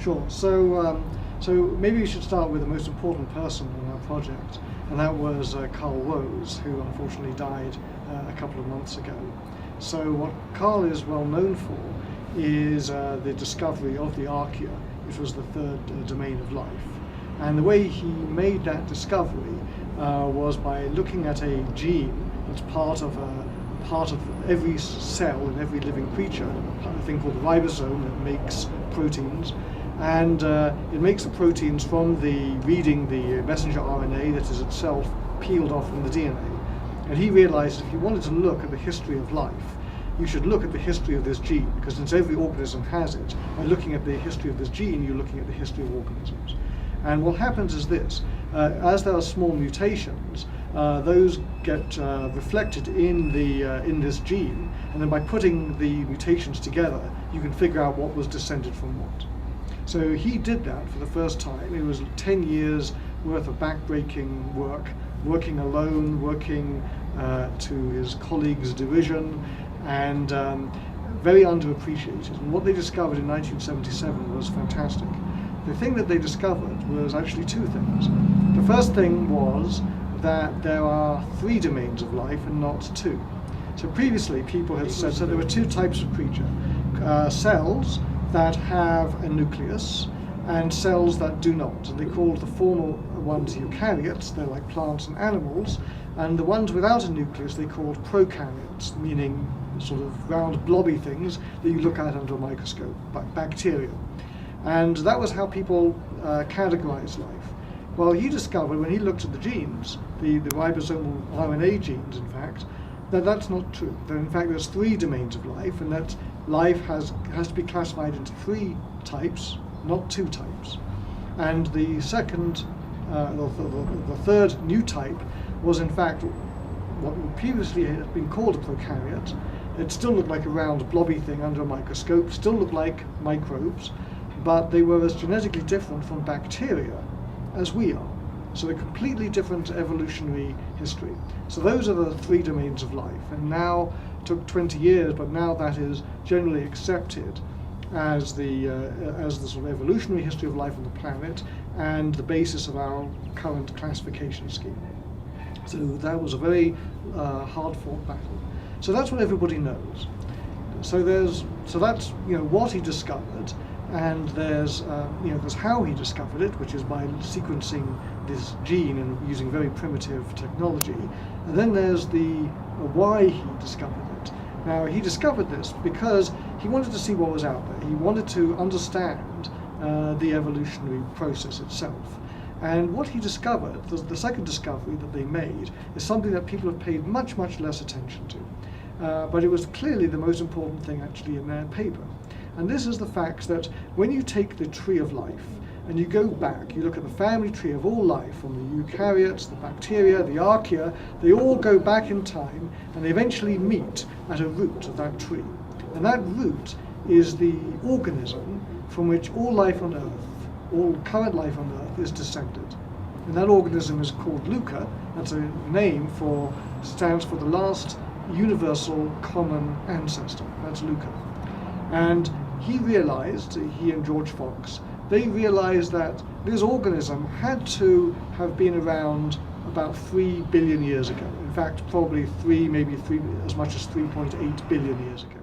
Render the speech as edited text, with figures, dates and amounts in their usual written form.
Sure. So maybe we should start with the most important person in our project, and that was Carl Woese, who unfortunately died a couple of months ago. So what Carl is well known for is the discovery of the archaea, which was the third domain of life. And the way he made that discovery was by looking at a gene that's part of every cell in every living creature, a thing called the ribosome that makes proteins. And it makes the proteins from reading the messenger RNA that is itself peeled off from the DNA. And he realized if you wanted to look at the history of life, you should look at the history of this gene, because since every organism has it, by looking at the history of this gene, you're looking at the history of organisms. And what happens is this: as there are small mutations, those get reflected in this gene, and then by putting the mutations together, you can figure out what was descended from what. So he did that for the first time. It was 10 years worth of back-breaking work, working alone, working to his colleagues' derision, and very underappreciated. And what they discovered in 1977 was fantastic. The thing that they discovered was actually two things. The first thing was that there are 3 domains of life and not 2. So previously people had said there were 2 types of creature: cells that have a nucleus and cells that do not. And they called the former ones eukaryotes, they're like plants and animals, and the ones without a nucleus they called prokaryotes, meaning sort of round blobby things that you look at under a microscope, like bacteria. And that was how people categorized life. Well, he discovered when he looked at the genes, the ribosomal RNA genes in fact, that that's not true. That in fact there's 3 domains of life, and that life has to be classified into 3 types, not 2 types. And the second, the third new type was in fact what previously had been called a prokaryote. It still looked like a round blobby thing under a microscope, still looked like microbes, but they were as genetically different from bacteria as we are. So a completely different evolutionary history. So those are the 3 domains of life, and now it took 20 years, but now that is generally accepted as the sort of evolutionary history of life on the planet and the basis of our current classification scheme. So that was a very hard-fought battle. So that's what everybody knows. So that's what he discovered. And there's how he discovered it, which is by sequencing this gene and using very primitive technology. And then there's the why he discovered it. Now, he discovered this because he wanted to see what was out there. He wanted to understand the evolutionary process itself. And what he discovered, the second discovery that they made, is something that people have paid much, much less attention to. But it was clearly the most important thing actually in their paper. And this is the fact that when you take the tree of life and you go back, you look at the family tree of all life, from the eukaryotes, the bacteria, the archaea, they all go back in time and they eventually meet at a root of that tree. And that root is the organism from which all life on Earth, all current life on Earth, is descended. And that organism is called Luca. That's a name stands for the last universal common ancestor. That's Luca. And he and George Fox, they realized that this organism had to have been around about 3 billion years ago. In fact, probably as much as 3.8 billion years ago.